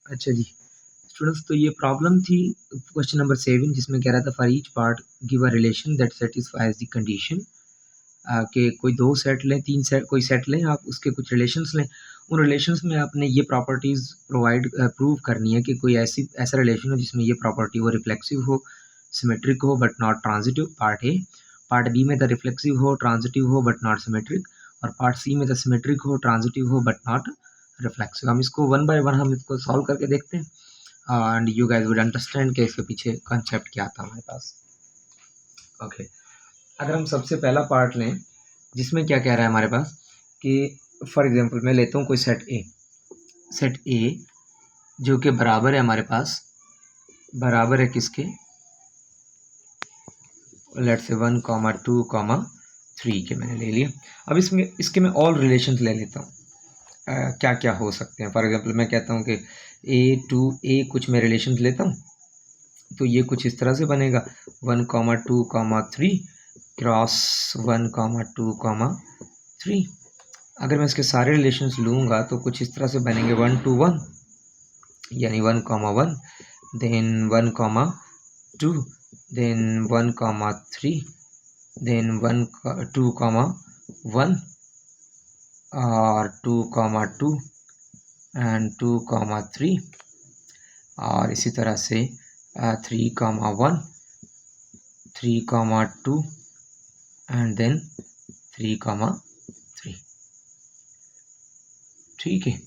अच्छा जी, स्टूडेंट्स तो ये प्रॉब्लम थी क्वेश्चन नंबर 7 जिसमें कह रहा था for each part give a relation that satisfies the condition कि कोई 2 सेट लें, 3 सेट कोई सेट लें, आप उसके कुछ रिलेशंस लें। उन रिलेशंस में आपने ये प्रॉपर्टीज़ प्रूव करनी है कि कोई ऐसा रिलेशन हो जिसमें ये प्रॉपर्टी हो रिफ्लेक्सिव हो, सिमेट्रिक हो but not transitive, part A. Part B में द रिफ्लेक्सिव हो, ट्रांजिटिव हो बट नॉट सिमेट्रिक, और पार्ट सी में द सिमेट्रिक हो, ट्रांजिटिव हो बट नॉट रिफ्लेक्सिव। हम इसको वन बाय वन हम इसको सॉल्व करके देखते हैं and you guys would understand कि इसके पीछे कॉन्सेप्ट क्या था हमारे पास। ओके, अगर हम सबसे पहला पार्ट लें जिसमें क्या कह रहा है हमारे पास कि फॉर एग्जांपल मैं लेता हूँ कोई सेट ए जो कि बराबर है हमारे पास, बराबर है किसके, लेट्स से 1, 2, 3 के मैंने ले लिया। अब इसके मैं ऑल रिलेशंस ले लेता हूँ। क्या क्या हो सकते हैं। फॉर एग्जांपल मैं कहता हूँ कि ए टू ए कुछ मैं रिलेशंस लेता हूँ, तो ये कुछ इस तरह से बनेगा 1, 2, 3 क्रॉस 1, 2, 3। अगर मैं इसके सारे रिलेशंस लूँगा तो कुछ इस तरह से बनेंगे 1 to 1, यानी 1, 1 देन 1, 2 देन 1, 3 देन 1, 2, 1 और 2, 2 एंड 2, 3 और इसी तरह से 3, 1 3, 2 एंड देन 3, 3। ठीक है,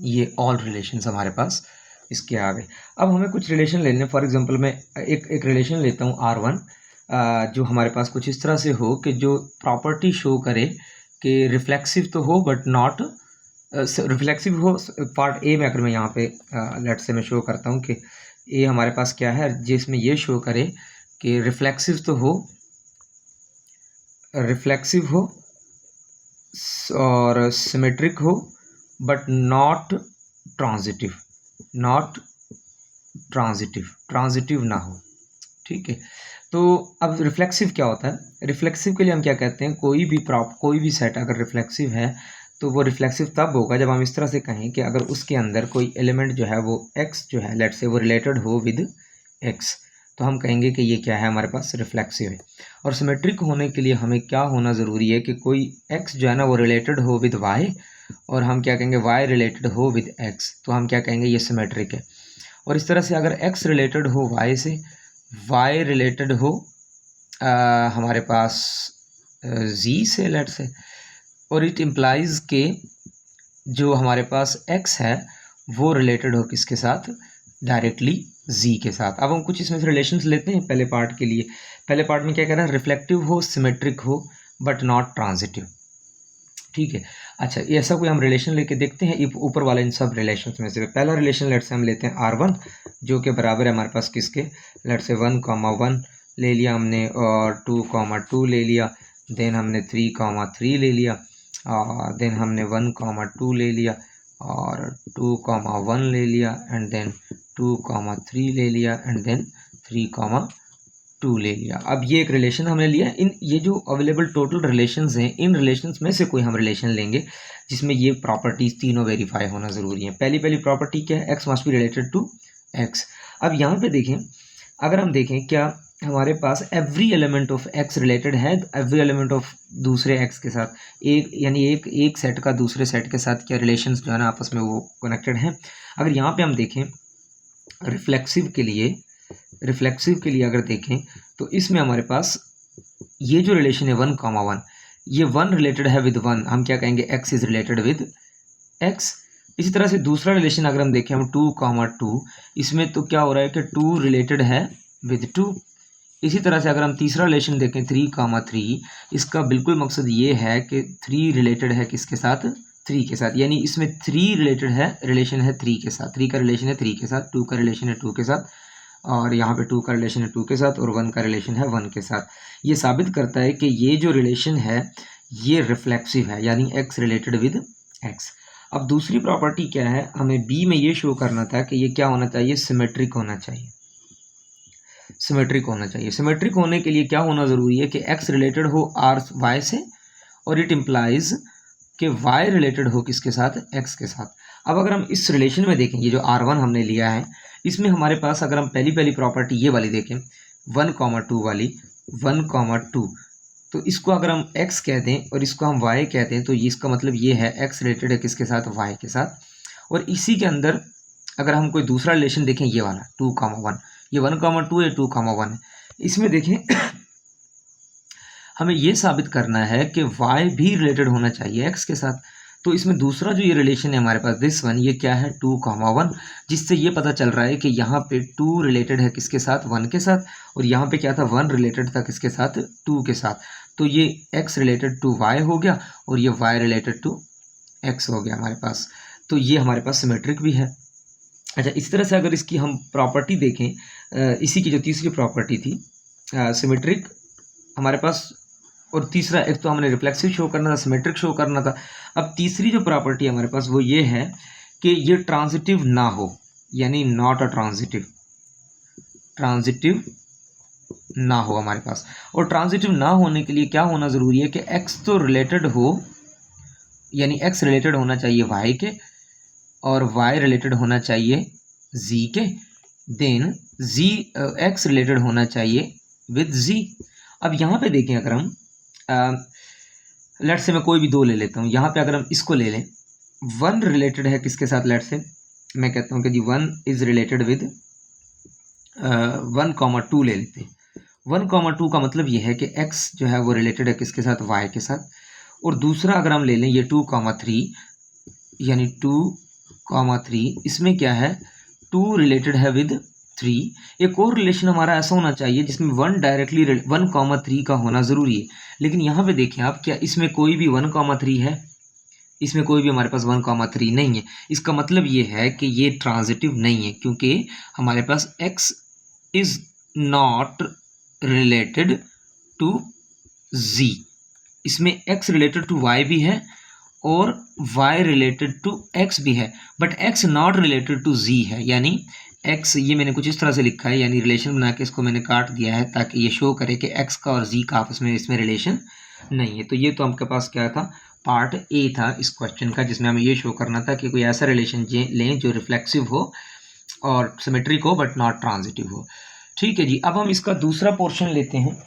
ये ऑल रिलेशंस हमारे पास इसके आ गए। अब हमें कुछ रिलेशन लेने, फॉर एग्जांपल मैं एक रिलेशन लेता हूँ R1 जो हमारे पास कुछ इस तरह से हो कि जो प्रॉपर्टी शो करे कि रिफ्लेक्सिव तो हो बट नॉट रिफ्लेक्सिव हो। पार्ट ए में अगर मैं यहाँ पे लेट्स से मैं शो करता हूँ कि ए हमारे पास क्या है जिसमें ये शो करे कि रिफ्लेक्सिव तो हो, रिफ्लेक्सिव हो और सिमेट्रिक हो but not transitive, not transitive ना हो। ठीक है, तो अब रिफ्लेक्सिव क्या होता है? रिफ्लेक्सिव के लिए हम क्या कहते हैं, कोई भी सेट अगर रिफ्लेक्सिव है तो वो रिफ्लेक्सिव तब होगा जब हम इस तरह से कहें कि अगर उसके अंदर कोई एलिमेंट जो है वो x जो है लेट्स से वो रिलेटेड हो विद x, तो हम कहेंगे कि ये क्या है हमारे पास रिफ्लेक्सिव है। और सिमेट्रिक होने के लिए हमें क्या होना ज़रूरी है कि कोई x जो है ना वो रिलेटेड हो विद y, और हम क्या कहेंगे y रिलेटेड हो विद x, तो हम क्या कहेंगे ये सिमेट्रिक है। और इस तरह से अगर x रिलेटेड हो y से, y रिलेटेड हो हमारे पास z से लेट्स से, और इट इम्प्लाइज के जो हमारे पास x है वो रिलेटेड हो किसके साथ, डायरेक्टली z के साथ। अब हम कुछ इसमें से रिलेशंस लेते हैं पहले पार्ट के लिए। पहले पार्ट में क्या कह रहा है, रिफ्लेक्टिव हो, सिमेट्रिक हो बट नॉट ट्रांजिटिव। ठीक है, अच्छा ये ऐसा कोई हम रिलेशन लेके देखते हैं ऊपर वाले इन सब रिलेशंस में से। पहला रिलेशन लेट्स से हम लेते हैं R1 जो कि बराबर है हमारे पास किसके, लेट्स से 1, 1 ले लिया हमने और 2, 2 ले लिया, देन हमने 3, 3 ले लिया, और देन हमने 1, 2 ले लिया और 2, 1 ले लिया एंड देन 2, 3 ले लिया एंड देन 3, 2 ले लिया। अब ये एक रिलेशन हमने लिया। इन ये जो अवेलेबल टोटल रिलेशंस हैं, इन रिलेशंस में से कोई हम रिलेशन लेंगे जिसमें ये प्रॉपर्टीज तीनों वेरीफाई होना ज़रूरी है। पहली प्रॉपर्टी क्या है, x must be related to x। अब यहाँ पे देखें, अगर हम देखें क्या हमारे पास every element of x related है एवरी एलिमेंट ऑफ दूसरे x के साथ, यानी एक सेट का दूसरे सेट के साथ क्या रिलेशंस जो है ना आपस में वो कनेक्टेड हैं। अगर यहाँ पे हम देखें रिफ्लेक्सिव के लिए अगर देखें तो इसमें हमारे पास ये जो रिलेशन है 1, 1, ये 1 रिलेटेड है विद 1, हम क्या कहेंगे x is related with x। इसी तरह से दूसरा रिलेशन अगर हम देखें हम 2, 2, इसमें तो क्या हो रहा है कि 2 रिलेटेड है विद 2। इसी तरह से अगर हम तीसरा रिलेशन देखें 3, 3, इसका बिल्कुल मकसद ये है कि 3 रिलेटेड है किसके साथ, 3 के साथ, यानी इसमें 3 रिलेशन है 3 के साथ, 3 का रिलेशन है 3 के साथ, 2 का रिलेशन है 2 के साथ, और यहाँ पे 2 का रिलेशन है 2 के साथ, और 1 का रिलेशन है 1 के साथ। ये साबित करता है कि ये जो रिलेशन है ये रिफ्लेक्सिव है, यानी x रिलेटेड विद x। अब दूसरी प्रॉपर्टी क्या है, हमें b में ये शो करना था कि ये क्या होना चाहिए, सिमेट्रिक होना चाहिए। सिमेट्रिक होने के लिए क्या होना ज़रूरी है कि x रिलेटेड हो y से, और इट इम्प्लाइज कि y रिलेटेड हो किसके साथ, x के साथ। अब अगर हम इस रिलेशन में देखें, ये जो R1 हमने लिया है, इसमें हमारे पास अगर हम पहली प्रॉपर्टी ये वाली देखें 1,2 वाली 1,2, तो इसको अगर हम x कह दें और इसको हम y कहते हैं तो ये इसका मतलब ये है x रिलेटेड है किसके साथ, y के साथ। और इसी के अंदर अगर हम कोई दूसरा रिलेशन देखें, ये वाला 2,1, ये 1,2 है, 2,1 है, इसमें देखें हमें ये साबित करना है कि y भी रिलेटेड होना चाहिए x के साथ। तो इसमें दूसरा जो ये रिलेशन है हमारे पास दिस वन, ये क्या है 2,1, जिससे ये पता चल रहा है कि यहाँ पे 2 रिलेटेड है किसके साथ, 1 के साथ, और यहाँ पे क्या था 1 रिलेटेड था किसके साथ, 2 के साथ। तो ये x रिलेटेड टू y हो गया और ये y रिलेटेड टू x हो गया हमारे पास। तो ये हमारे पास सिमेट्रिक भी है। अच्छा, इस तरह से अगर इसकी हम प्रॉपर्टी देखें, इसी की जो तीसरी प्रॉपर्टी थी सिमेट्रिक हमारे पास, और तीसरा एक तो हमने रिफ्लेक्सिव शो करना था, सिमेट्रिक शो करना था। अब तीसरी जो प्रॉपर्टी हमारे पास वो ये है कि ये ट्रांजिटिव ना हो, यानी नॉट अ ट्रांजिटिव, ट्रांजिटिव ना हो हमारे पास। और ट्रांजिटिव ना होने के लिए क्या होना ज़रूरी है कि x तो रिलेटेड हो, यानी x रिलेटेड होना चाहिए y के और y रिलेटेड होना चाहिए z के, देन x रिलेटेड होना चाहिए विद z। अब यहाँ पे देखें, अगर हम लेट से मैं कोई भी दो ले लेता हूँ, यहाँ पे अगर हम इसको ले लें, 1 रिलेटेड है किसके साथ, लेट से मैं कहता हूँ कि जी 1 इज़ रिलेटेड विद 1,2 ले लेते हैं। 1,2 का मतलब ये है कि x जो है वो रिलेटेड है किसके साथ, y के साथ। और दूसरा अगर हम ले लें ये 2,3, यानी 2,3, इसमें क्या है 2 रिलेटेड है विद 3। एक और रिलेशन हमारा ऐसा होना चाहिए जिसमें 1 डायरेक्टली 1,3 का होना ज़रूरी है। लेकिन यहाँ पे देखें आप, क्या इसमें कोई भी 1,3 है, इसमें कोई भी हमारे पास 1,3 नहीं है। इसका मतलब ये है कि ये ट्रांजिटिव नहीं है, क्योंकि हमारे पास x is not related to z। इसमें x रिलेटेड टू y भी है और y रिलेटेड टू x भी है, but x not related to z है। यानी x, ये मैंने कुछ इस तरह से लिखा है, यानी रिलेशन बना के इसको मैंने काट दिया है ताकि ये शो करे कि x का और z का आपस में इसमें रिलेशन नहीं है। तो ये तो आपके पास क्या था, पार्ट ए था इस क्वेश्चन का, जिसमें हमें ये शो करना था कि कोई ऐसा रिलेशन लें जो रिफ्लेक्सिव हो और सिमेट्रिक हो बट नॉट ट्रांजिटिव हो। ठीक है जी, अब हम इसका दूसरा पोर्शन लेते हैं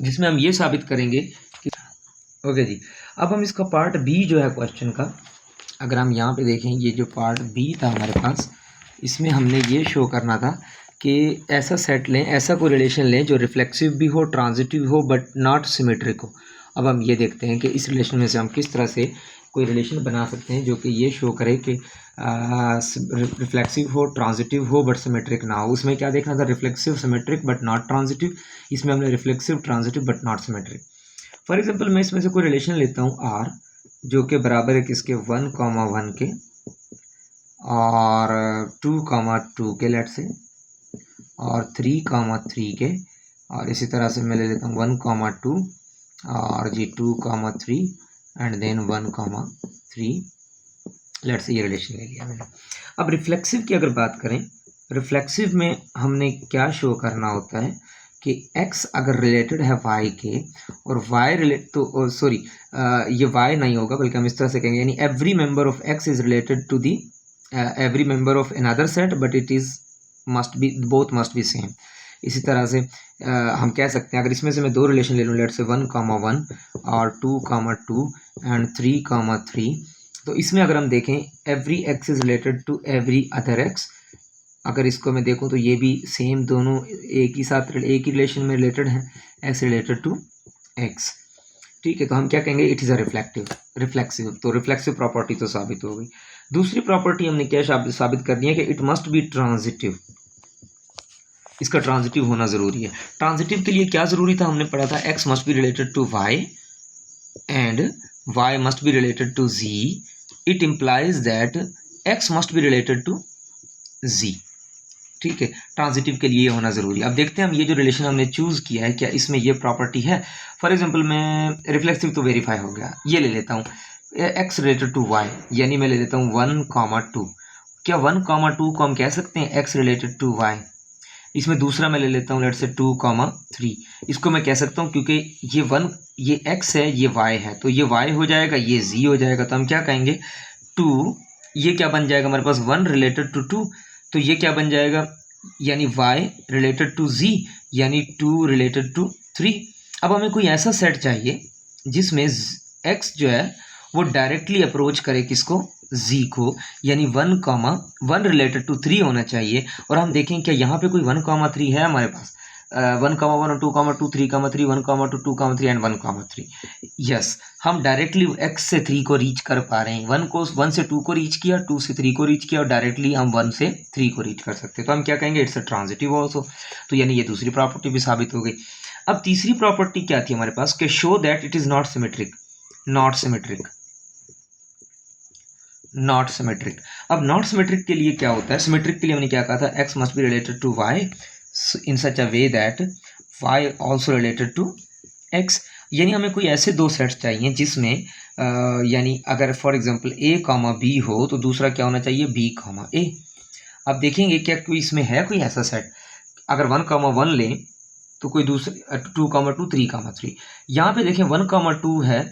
जिसमें हम ये साबित करेंगे कि ओके जी, अब हम इसका पार्ट बी जो है क्वेश्चन का, अगर हम यहाँ पे देखें, ये जो पार्ट बी था हमारे पास, इसमें हमने ये शो करना था कि ऐसा सेट लें, ऐसा कोई रिलेशन लें जो रिफ्लेक्सिव भी हो, ट्रांजिटिव हो बट नॉट सिमेट्रिक हो। अब हम ये देखते हैं कि इस रिलेशन में से हम किस तरह से कोई रिलेशन बना सकते हैं जो कि ये शो करे कि रिफ्लेक्सिव हो, ट्रांजिटिव हो बट सिमेट्रिक ना हो। उसमें क्या देखना था, reflexive symmetric but not transitive. इसमें हमने reflexive transitive but not symmetric. For example मैं इसमें से कोई रिलेशन लेता हूँ r, जो कि बराबर है किसके, 1,1 के और 2,2 के लेट से, और 3,3 के, और इसी तरह से मैं ले लेता हूँ 1,2 और जी 2,3 एंड देन 1,3 लेट से, ये रिलेशन ले लिया मैंने। अब रिफ्लेक्सिव की अगर बात करें, रिफ्लेक्सिव में हमने क्या शो करना होता है कि x अगर रिलेटेड है y के और y रिलेट, तो सॉरी ये y नहीं होगा बल्कि हम इस तरह से कहेंगे, यानी every member of x is related to the every member of another set but it is must be, both must be same. इसी तरह से हम कह सकते हैं, अगर इसमें से मैं दो रिलेशन ले लूँ, लेट से 1,1 और 2,2 एंड 3,3, तो इसमें अगर हम देखें every x is related to every other x, अगर इसको मैं देखूं तो ये भी सेम, दोनों एक ही साथ एक ही रिलेशन में रिलेटेड हैं, x रिलेटेड टू x। ठीक है, तो हम क्या कहेंगे, इट इज़ अ रिफ्लेक्सिव। तो रिफ्लेक्सिव प्रॉपर्टी तो साबित हो गई। दूसरी प्रॉपर्टी हमने क्या साबित करनी है कि इट मस्ट बी ट्रांजिटिव, इसका ट्रांजिटिव होना ज़रूरी है। ट्रांजिटिव के लिए क्या ज़रूरी था, हमने पढ़ा था x must be related to y and y must be related to z। It implies that x must be related to z। ठीक है, ट्रांजिटिव के लिए ये होना ज़रूरी है। अब देखते हैं हम ये जो रिलेशन हमने चूज़ किया है क्या इसमें ये प्रॉपर्टी है। फॉर एग्जांपल मैं रिफ्लेक्सिव तो वेरीफाई हो गया, ये ले लेता हूँ x रिलेटेड टू y, यानी मैं ले लेता हूँ 1,2। क्या 1,2 को हम कह सकते हैं x रिलेटेड टू y। इसमें दूसरा मैं ले लेता हूँ लेट से 2,3, इसको मैं कह सकता हूँ क्योंकि ये 1, ये x है, ये y है, तो ये y हो जाएगा, ये z हो जाएगा। तो हम क्या कहेंगे, 2 ये क्या बन जाएगा हमारे पास 1 रिलेटेड टू 2, तो ये क्या बन जाएगा, यानी y रिलेटेड टू z, यानी 2 रिलेटेड टू 3। अब हमें कोई ऐसा सेट चाहिए जिसमें x जो है वो डायरेक्टली अप्रोच करे किसको, z को, यानी 1 रिलेटेड टू 3 होना चाहिए। और हम देखें क्या यहाँ पे कोई 1, 3 है हमारे पास, 1, 1 2, 2, 3, 3, 1, 2, 2, 3 एंड 1, 3। यस, हम डायरेक्टली x से 3 को रीच कर पा रहे हैं। 1 से 2 को रीच किया, 2 से 3 को रीच किया, और डायरेक्टली हम 1 से 3 को रीच कर सकते हैं। तो हम क्या कहेंगे, इट्स अ ट्रांजिटिव ऑल्सो। तो यानी ये दूसरी प्रॉपर्टी भी साबित हो गई। अब तीसरी प्रॉपर्टी क्या थी हमारे पास, कि show that it is not symmetric. Not symmetric, not symmetric. अब नॉट सिमेट्रिक के लिए क्या होता है, सिमेट्रिक के लिए हमने क्या कहा था, x must be related to y in such a way that y also related to x। यानी हमें कोई ऐसे दो सेट्स चाहिए जिसमें यानी अगर for example a comma b हो तो दूसरा क्या होना चाहिए, b कॉमा a। अब देखेंगे क्या कोई इसमें है कोई ऐसा सेट, अगर 1, 1 लें तो कोई दूसरा 2, 2, 3, 3। यहाँ पे देखें 1, 2 है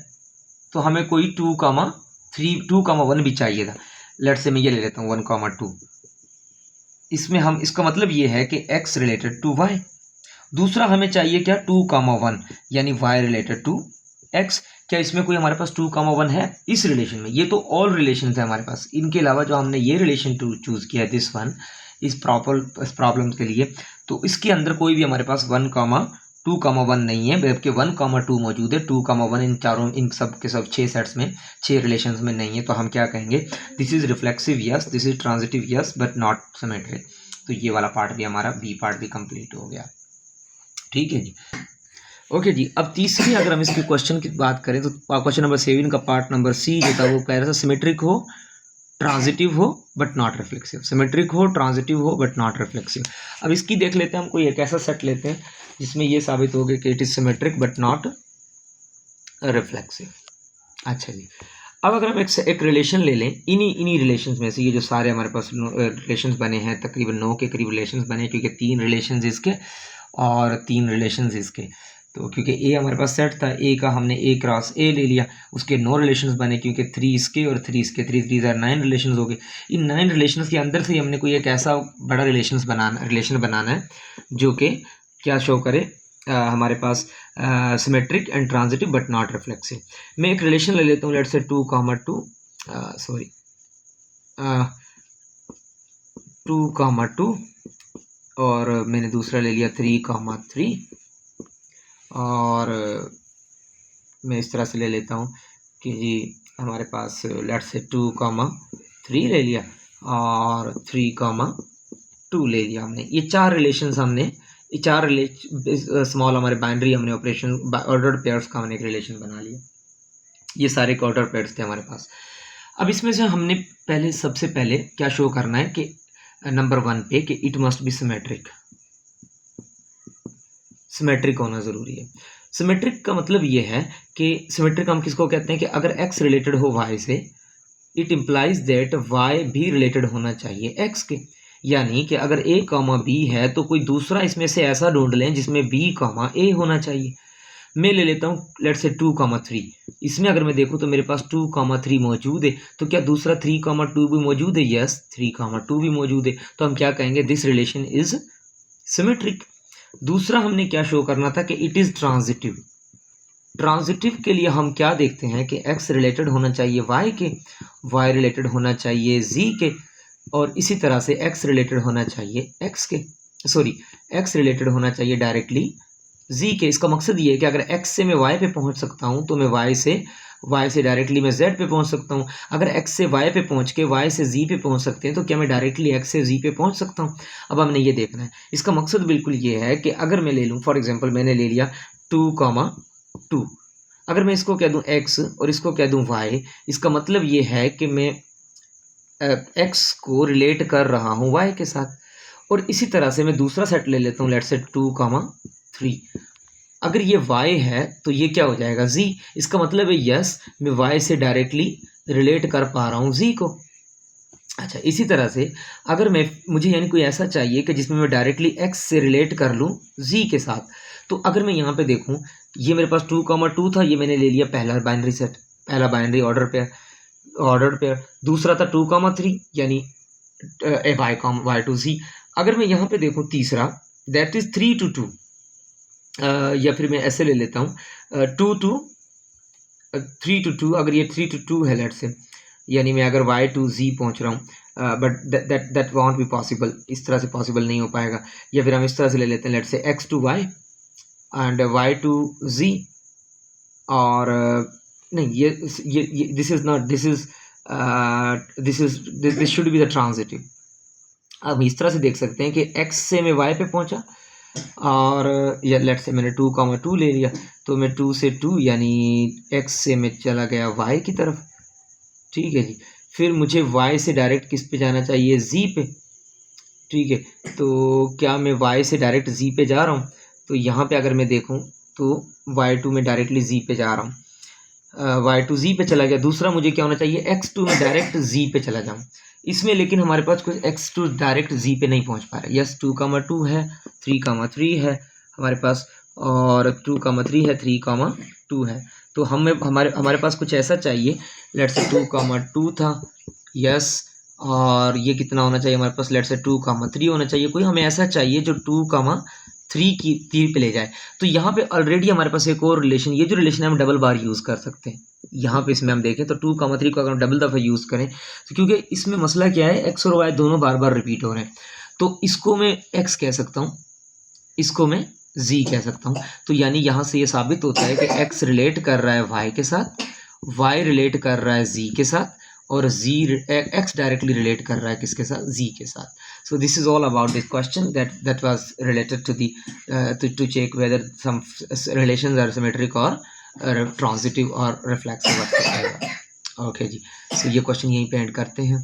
तो हमें कोई 2, 3, 2, 1 भी चाहिए था। लेट से मैं ये ले लेता हूँ 1, 2। इसमें हम, इसका मतलब ये है कि x रिलेटेड टू y। दूसरा हमें चाहिए क्या, 2, 1, यानी y रिलेटेड टू x। क्या इसमें कोई हमारे पास 2, 1 है इस रिलेशन में? ये तो ऑल रिलेशन है हमारे पास, इनके अलावा जो हमने ये रिलेशन चूज किया दिस वन इस प्रॉब्लम के लिए, तो इसके अंदर कोई भी हमारे पास 1, 2, 1 नहीं है, बल्कि 1, 2 मौजूद है। 2, 1 इन चारों, इन सब के सब 6 सेट्स में, 6 रिलेशंस में नहीं है। तो हम क्या कहेंगे, this is reflexive yes, this is transitive yes, but not symmetric. तो ये वाला पार्ट भी हमारा, बी पार्ट भी कंप्लीट हो गया। ठीक है जी, ओके जी। अब तीसरी अगर हम इसके क्वेश्चन की बात करें तो क्वेश्चन नंबर 7 का पार्ट नंबर सी जो था वो कह रहा था सिमेट्रिक हो, ट्रांजिटिव हो बट नॉट रिफ्लेक्सिव। सिमेट्रिक हो, ट्रांजिटिव हो बट नॉट रिफ्लेक्सिव। अब इसकी देख लेते हैं, हम कोई एक ऐसा सेट लेते हैं जिसमें ये साबित हो गया कि it is symmetric but not reflexive. अच्छा जी, अब अगर हम एक रिलेशन ले लें, इन्हीं रिलेशंस में से, ये जो सारे हमारे पास रिलेशंस बने हैं, तकरीबन 9 के करीब रिलेशंस बने, क्योंकि 3 रिलेशंस इसके और 3 रिलेशंस इसके। तो क्योंकि ए हमारे पास सेट था, ए का हमने ए क्रॉस ए ले लिया, उसके 9 रिलेशंस बने, क्योंकि 3 इसके और 3 इसके, 3 3 9 रिलेशंस हो गए। इन 9 रिलेशंस के अंदर से हमने कोई एक ऐसा बड़ा रिलेशन बनाना है जो कि क्या शो करे, हमारे पास symmetric and transitive but not reflexive. मैं एक रिलेशन ले लेता हूँ, लेट्स से 2, 2, और मैंने दूसरा ले लिया 3, और मैं इस तरह से ले लेता हूँ कि जी हमारे पास लेट्स से 2, 3 ले लिया और 3, 2 ले लिया। हमने ये 4 रिलेशंस, हमने ये 4 स्मॉल हमारे बाइनरी हमने ऑपरेशन ऑर्डर्ड पेयर्स का हमने एक रिलेशन बना लिया। ये सारे ऑर्डर पेयर्स थे हमारे पास। अब इसमें से हमने सबसे पहले क्या शो करना है कि नंबर 1 पे कि it must be symmetric. Symmetric होना ज़रूरी है। सिमेट्रिक का मतलब ये है कि सिमेट्रिक हम किसको कहते हैं कि अगर x रिलेटेड हो y से, इट इम्प्लाइज दैट y भी रिलेटेड होना चाहिए x के। यानी कि अगर a, b है तो कोई दूसरा इसमें से ऐसा ढूंढ लें जिसमें b, a होना चाहिए। मैं ले लेता हूँ लेट्स से 2, 3। इसमें अगर मैं देखूँ तो मेरे पास 2, 3 मौजूद है, तो क्या दूसरा 3, 2 भी मौजूद है? यस, 3, 2 भी मौजूद है। तो हम क्या कहेंगे, दिस रिलेशन इज सिमेट्रिक। दूसरा हमने क्या शो करना था कि इट इज़ ट्रांजिटिव। ट्रांजिटिव के लिए हम क्या देखते हैं कि x रिलेटेड होना चाहिए y के, y रिलेटेड होना चाहिए z के, और इसी तरह से x रिलेटेड होना चाहिए x रिलेटेड होना चाहिए डायरेक्टली z के। इसका मकसद ये है कि अगर x से मैं y पे पहुंच सकता हूं तो मैं y से डायरेक्टली मैं z पे पहुंच सकता हूं। अगर x से y पे पहुंच के y से z पे पहुंच सकते हैं तो क्या मैं डायरेक्टली x से z पे पहुंच सकता हूं? अब हमने ये देखना है। इसका मकसद बिल्कुल ये है कि अगर मैं ले लूं, फॉर एग्जांपल मैंने ले लिया 2, 2, अगर मैं इसको कह दूं x और इसको कह दूं y, इसका मतलब ये है कि मैं x को रिलेट कर रहा हूं y के साथ। और इसी तरह से मैं दूसरा सेट ले लेता हूं, लेट्स से 2, 3। अगर ये y है तो ये क्या हो जाएगा, z। इसका मतलब है यस, मैं y से डायरेक्टली रिलेट कर पा रहा हूँ z को। अच्छा, इसी तरह से अगर मुझे यानी कोई ऐसा चाहिए कि जिसमें मैं डायरेक्टली x से रिलेट कर लूँ z के साथ, तो अगर मैं यहाँ पे देखूँ, ये मेरे पास 2, 2 था, ये मैंने ले लिया पहला बाइनरी ऑर्डर पे। ऑर्डर पेयर, दूसरा था 2,3 यानी y2z। अगर मैं यहाँ पे देखूँ तीसरा, दैट इज 3 to 2, या फिर मैं ऐसे ले लेता हूँ 3 to 2। अगर ये 3 to 2 है लेट्स से, यानी मैं अगर y to z पहुँच रहा हूँ, but that want be possible, इस तरह से पॉसिबल नहीं हो पाएगा। या फिर हम इस तरह से ले लेते हैं let's say x to y and y to z, और नहीं, ये this is not, this should be the transitive. अब इस तरह से देख सकते हैं कि x से मैं y पे पहुंचा, और या लेट्स से मैंने 2,2 ले लिया, तो मैं 2 से 2 यानी x से मैं चला गया y की तरफ। ठीक है जी, फिर मुझे y से डायरेक्ट किस पे जाना चाहिए, z पे। ठीक है, तो क्या मैं y से डायरेक्ट z पे जा रहा हूँ? तो यहाँ पे अगर मैं देखूँ तो y2 में डायरेक्टली z पे जा रहा हूँ, y2 z पे चला गया। दूसरा मुझे क्या होना चाहिए, x2 में डायरेक्ट z पे चला जाऊँ। इसमें लेकिन हमारे पास कुछ x2 डायरेक्ट z पे नहीं पहुँच पा रहा है। यस, 2,2 है, 3,3 है हमारे पास, और 2,3 है, 3,2 है। तो हमारे पास कुछ ऐसा चाहिए, लेट्स से 2,2 था, यस, और ये कितना होना चाहिए हमारे पास, लेट्स से 2,3 होना चाहिए। कोई हमें ऐसा चाहिए जो 2,3 की 3 पे ले जाए। तो यहाँ पे ऑलरेडी हमारे पास एक और रिलेशन, ये जो रिलेशन है हम डबल बार यूज़ कर सकते हैं। यहाँ पे इसमें हम देखें तो 2,3 को अगर हम डबल दफ़ा यूज़ करें, तो क्योंकि इसमें मसला क्या है, x और y दोनों बार बार रिपीट हो रहे हैं, तो इसको मैं x कह सकता हूँ, इसको मैं z कह सकता हूँ। तो यानी यहाँ से ये साबित होता है कि x रिलेट कर रहा है y के साथ, y रिलेट कर रहा है z के साथ, और x डायरेक्टली रिलेट कर रहा है किसके साथ, z के साथ। So this is all about this question that was related to the to check whether some relations are symmetric or transitive or reflexive. Okay जी, so ये क्वेश्चन यहीं पे एंड करते हैं।